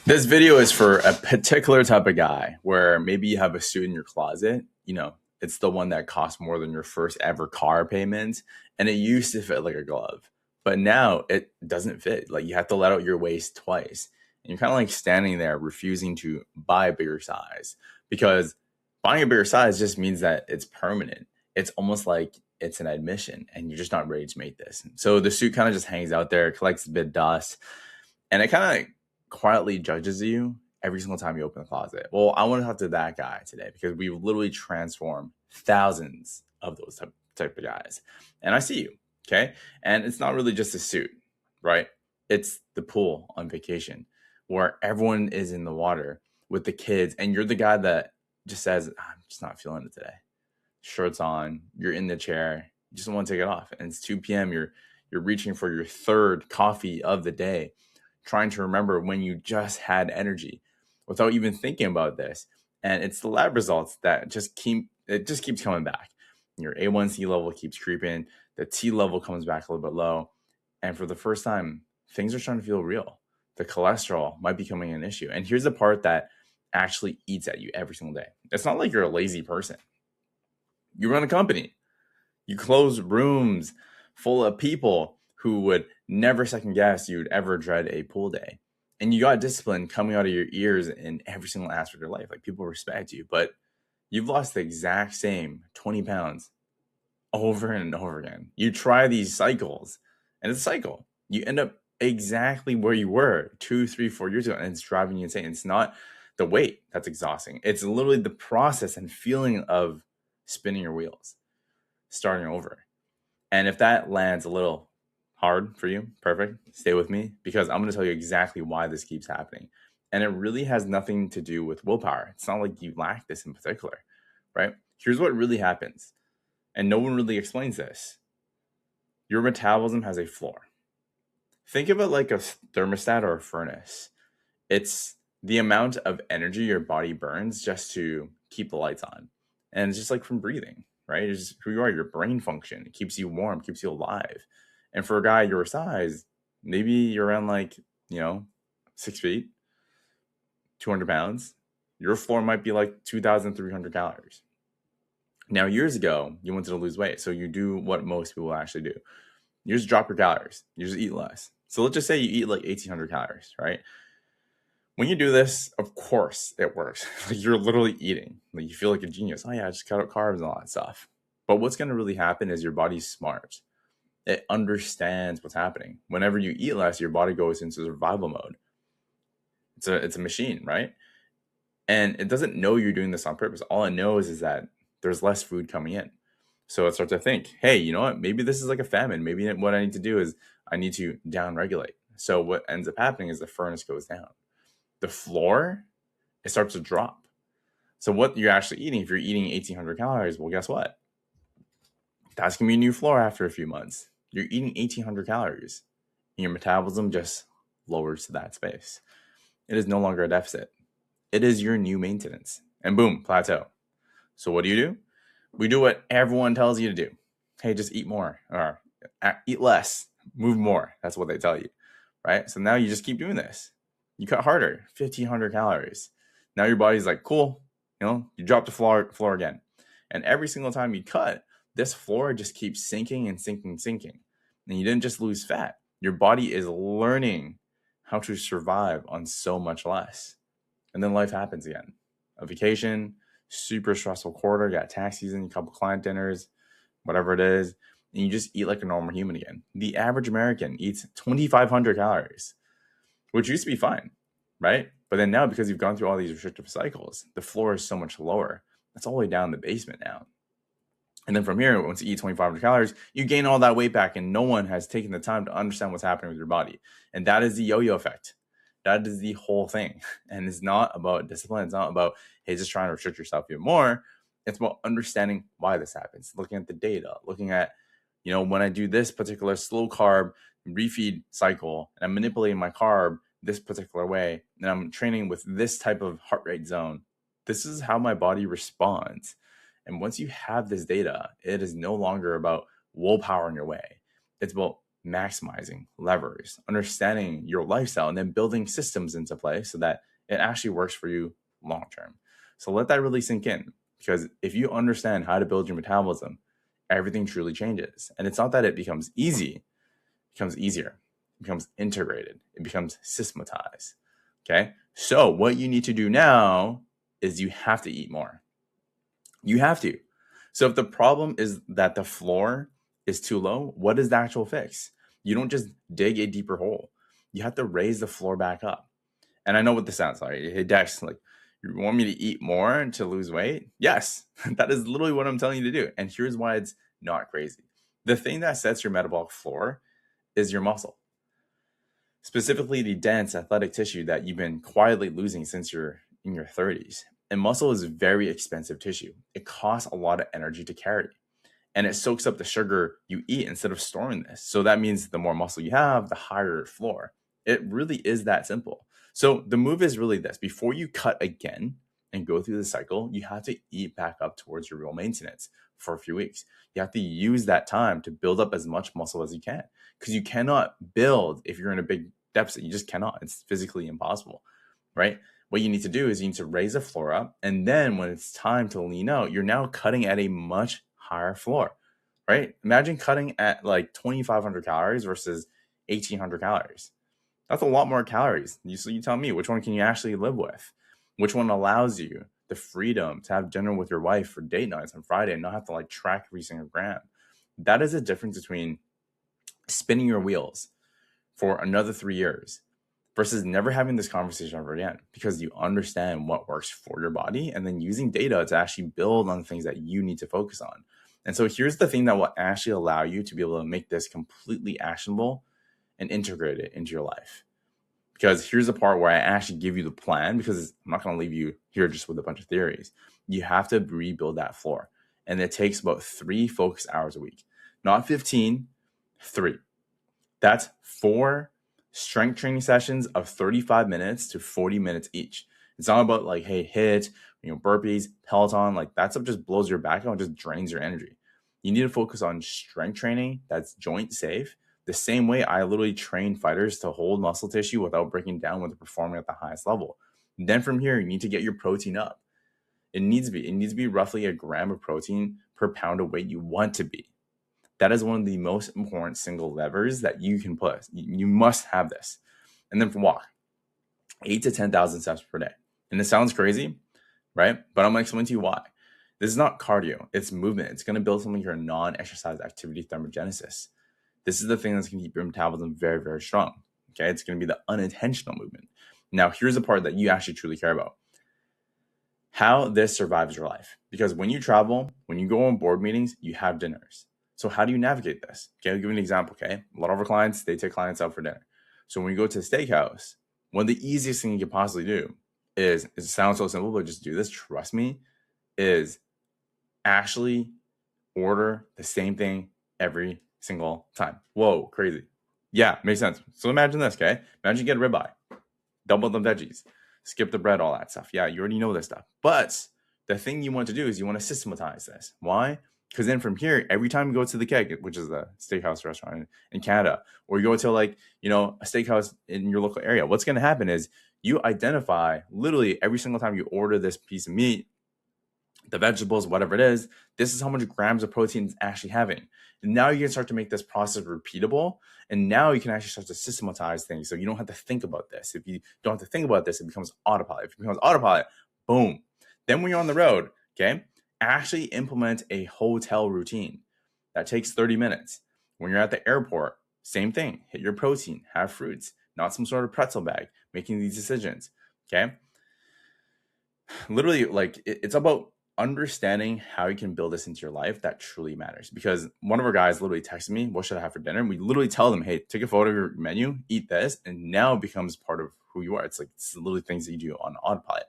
This video is for a particular type of guy where maybe you have a suit in your closet, it's the one that costs more than your first ever car payment, and it used to fit like a glove. But now it doesn't fit. Like you have to let out your waist twice. And you're kind of like standing there refusing to buy a bigger size because buying a bigger size just means that it's permanent. It's almost like it's an admission and you're just not ready to make this. So the suit kind of just hangs out there, collects a bit of dust, and it kind of quietly judges you every single time you open the closet. Well, I want to talk to that guy today because we've literally transformed thousands of those type of guys. And I see you, okay? And it's not really just a suit, right? It's the pool on vacation where everyone is in the water with the kids, and you're the guy that just says, I'm just not feeling it today. Shirts on, you're in the chair, you just don't want to take it off. And it's 2 p.m. You're reaching for your third coffee of the day, trying to remember when you just had energy without even thinking about this. And it's the lab results that just keeps coming back. Your A1C level keeps creeping, the T level comes back a little bit low. And for the first time, things are starting to feel real. The cholesterol might be becoming an issue. And here's the part that actually eats at you every single day. It's not like you're a lazy person. You run a company. You close rooms full of people who would never second guess you'd ever dread a pool day. And you got discipline coming out of your ears in every single aspect of your life. Like people respect you, but you've lost the exact same 20 pounds over and over again. You try these cycles and it's a cycle. You end up exactly where you were 2, 3, 4 years ago. And it's driving you insane. It's not the weight that's exhausting. It's literally the process and feeling of spinning your wheels, starting over. And if that lands a little hard for you, perfect. Stay with me because I'm going to tell you exactly why this keeps happening. And it really has nothing to do with willpower. It's not like you lack this in particular, right? Here's what really happens. And no one really explains this. Your metabolism has a floor. Think of it like a thermostat or a furnace. It's the amount of energy your body burns just to keep the lights on. And it's just like from breathing, right? It's just who you are, your brain function. It keeps you warm, keeps you alive. And for a guy your size, maybe you're around 6 feet, 200 pounds. Your floor might be like 2,300 calories. Now, years ago, you wanted to lose weight. So you do what most people actually do. You just drop your calories. You just eat less. So let's just say you eat like 1,800 calories, right? When you do this, of course it works. Like you're literally eating. Like you feel like a genius. Oh yeah, I just cut out carbs and all that stuff. But what's going to really happen is your body's smart. It understands what's happening. Whenever you eat less, your body goes into survival mode. It's a machine, right? And it doesn't know you're doing this on purpose. All it knows is that there's less food coming in. So it starts to think, hey, you know what? Maybe this is like a famine. Maybe what I need to do is I need to down-regulate. So what ends up happening is the furnace goes down. The floor, it starts to drop. So what you're actually eating, if you're eating 1,800 calories, well, guess what? That's going to be a new floor after a few months. You're eating 1,800 calories, and your metabolism just lowers to that space. It is no longer a deficit. It is your new maintenance. And boom, plateau. So what do? We do what everyone tells you to do. Hey, just eat more or eat less, move more. That's what they tell you, right? So now you just keep doing this. You cut harder, 1,500 calories. Now your body's like, cool, you drop the floor again. And every single time you cut, this floor just keeps sinking and sinking, sinking. And you didn't just lose fat. Your body is learning how to survive on so much less. And then life happens again. A vacation, super stressful quarter, got tax season, a couple client dinners, whatever it is, and you just eat like a normal human again. The average American eats 2,500 calories, which used to be fine, right? But then now, because you've gone through all these restrictive cycles, the floor is so much lower. That's all the way down in the basement now. And then from here, once you eat 2,500 calories, you gain all that weight back, and no one has taken the time to understand what's happening with your body. And that is the yo-yo effect. That is the whole thing. And it's not about discipline. It's not about, hey, just trying to restrict yourself even more. It's about understanding why this happens, looking at the data, looking at, when I do this particular slow carb refeed cycle, and I'm manipulating my carb this particular way, and I'm training with this type of heart rate zone, this is how my body responds. And once you have this data, it is no longer about willpower in your way. It's about maximizing levers, understanding your lifestyle, and then building systems into play so that it actually works for you long term. So let that really sink in, because if you understand how to build your metabolism, everything truly changes. And it's not that it becomes easy, it becomes easier, it becomes integrated, it becomes systematized. Okay. So what you need to do now is you have to eat more. You have to. So if the problem is that the floor is too low, what is the actual fix? You don't just dig a deeper hole. You have to raise the floor back up. And I know what this sounds like. Hey, Dex, like, you want me to eat more to lose weight? Yes, that is literally what I'm telling you to do. And here's why it's not crazy. The thing that sets your metabolic floor is your muscle, specifically the dense athletic tissue that you've been quietly losing since you're in your 30s. And muscle is very expensive tissue. It costs a lot of energy to carry, and it soaks up the sugar you eat instead of storing this. So that means the more muscle you have, the higher your floor. It really is that simple. So the move is really this: before you cut again and go through the cycle, you have to eat back up towards your real maintenance for a few weeks. You have to use that time to build up as much muscle as you can, because you cannot build if you're in a big deficit. You just cannot. It's physically impossible, right? What you need to do is you need to raise the floor up, and then when it's time to lean out, you're now cutting at a much higher floor, right? Imagine cutting at like 2,500 calories versus 1,800 calories. That's a lot more calories. So you tell me, which one can you actually live with? Which one allows you the freedom to have dinner with your wife for date nights on Friday and not have to like track every single gram? That is the difference between spinning your wheels for another 3 years versus never having this conversation ever again, because you understand what works for your body and then using data to actually build on the things that you need to focus on. And so here's the thing that will actually allow you to be able to make this completely actionable and integrate it into your life. Because here's the part where I actually give you the plan, because I'm not going to leave you here just with a bunch of theories. You have to rebuild that floor. And it takes about 3 focus hours a week, not 15, 3. That's 4 strength training sessions of 35 minutes to 40 minutes each. It's not about like, hey, HIIT, burpees, Peloton, like that stuff just blows your back out and just drains your energy. You need to focus on strength training that's joint safe. The same way I literally train fighters to hold muscle tissue without breaking down when they're performing at the highest level. And then from here, you need to get your protein up. It needs to be roughly a gram of protein per pound of weight you want to be. That is one of the most important single levers that you can put. You must have this. And then for walk, 8 to 10,000 steps per day. And this sounds crazy, right? But I'm going to explain to you why. This is not cardio. It's movement. It's going to build something your non-exercise activity thermogenesis. This is the thing that's going to keep your metabolism very, very strong. Okay, it's going to be the unintentional movement. Now, here's the part that you actually truly care about: how this survives your life. Because when you travel, when you go on board meetings, you have dinners. So how do you navigate this? Okay, I'll give you an example. Okay, a lot of our clients, they take clients out for dinner. So when you go to a steakhouse, one of the easiest things you can possibly do is, it sounds so simple, but just do this, trust me, is actually order the same thing every single time. Whoa, crazy. Yeah, makes sense. So imagine this, okay? Imagine you get a ribeye, double the veggies, skip the bread, all that stuff. Yeah, you already know this stuff. But the thing you want to do is you want to systematize this. Why? Because then from here, every time you go to the Keg, which is a steakhouse restaurant in Canada, or you go to like, a steakhouse in your local area, what's going to happen is you identify literally every single time you order this piece of meat, the vegetables, whatever it is, this is how much grams of protein it's actually having. And now you can start to make this process repeatable. And now you can actually start to systematize things. So you don't have to think about this. If you don't have to think about this, it becomes autopilot. If it becomes autopilot, boom. Then when you're on the road, okay, actually implement a hotel routine. That takes 30 minutes. When you're at the airport, same thing. Hit your protein, have fruits, not some sort of pretzel bag, making these decisions, okay? Literally, like, it's about understanding how you can build this into your life that truly matters. Because one of our guys literally texted me, what should I have for dinner? And we literally tell them, hey, take a photo of your menu, eat this, and now it becomes part of who you are. It's literally things that you do on autopilot.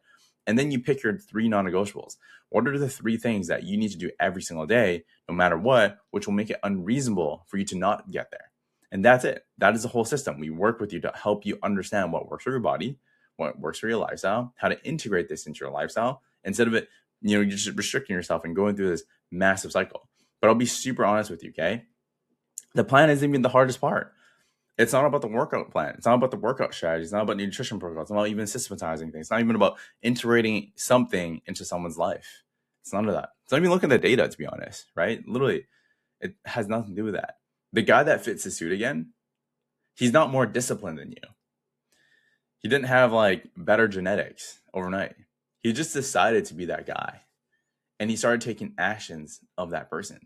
And then you pick your 3 non-negotiables. What are the 3 things that you need to do every single day, no matter what, which will make it unreasonable for you to not get there? And that's it. That is the whole system. We work with you to help you understand what works for your body, what works for your lifestyle, how to integrate this into your lifestyle, instead of it, you're just restricting yourself and going through this massive cycle. But I'll be super honest with you, okay? The plan isn't even the hardest part. It's not about the workout plan. It's not about the workout strategy. It's not about nutrition protocols. It's not even systematizing things. It's not even about integrating something into someone's life. It's none of that. It's not even looking at the data, to be honest, right? Literally, it has nothing to do with that. The guy that fits the suit again, he's not more disciplined than you. He didn't have like better genetics overnight. He just decided to be that guy. And he started taking actions of that person.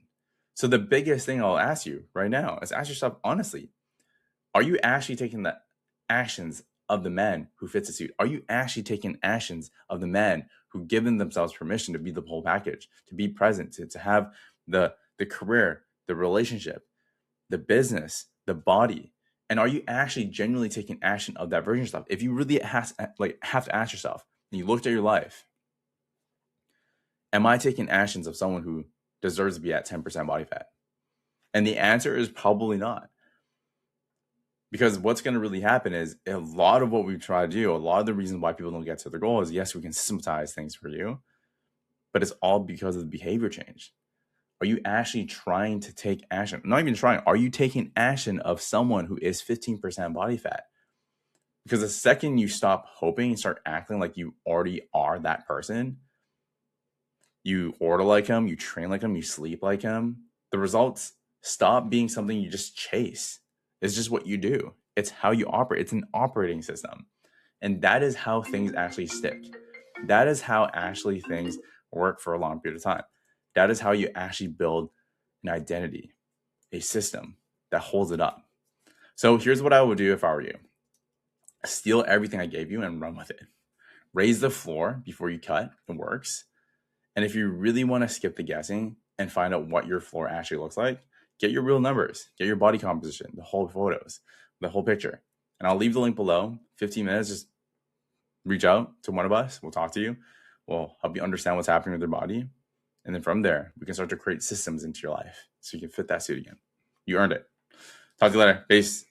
So the biggest thing I'll ask you right now is ask yourself honestly, are you actually taking the actions of the man who fits the suit? Are you actually taking actions of the man who given themselves permission to be the whole package, to be present, to have the career, the relationship, the business, the body? And are you actually genuinely taking action of that version of stuff? If you really have to ask yourself, and you looked at your life, am I taking actions of someone who deserves to be at 10% body fat? And the answer is probably not. Because what's going to really happen is a lot of what we try to do, a lot of the reasons why people don't get to their goal is, yes, we can systematize things for you, but it's all because of the behavior change. Are you actually trying to take action? Not even trying. Are you taking action of someone who is 15% body fat? Because the second you stop hoping and start acting like you already are that person, you order like him, you train like him, you sleep like him, the results stop being something you just chase. It's just what you do. It's how you operate. It's an operating system. And that is how things actually stick. That is how actually things work for a long period of time. That is how you actually build an identity, a system that holds it up. So here's what I would do if I were you. Steal everything I gave you and run with it. Raise the floor before you cut. It works. And if you really want to skip the guessing and find out what your floor actually looks like, get your real numbers, get your body composition, the whole photos, the whole picture. And I'll leave the link below. 15 minutes, just reach out to one of us. We'll talk to you. We'll help you understand what's happening with your body. And then from there, we can start to create systems into your life so you can fit that suit again. You earned it. Talk to you later. Peace.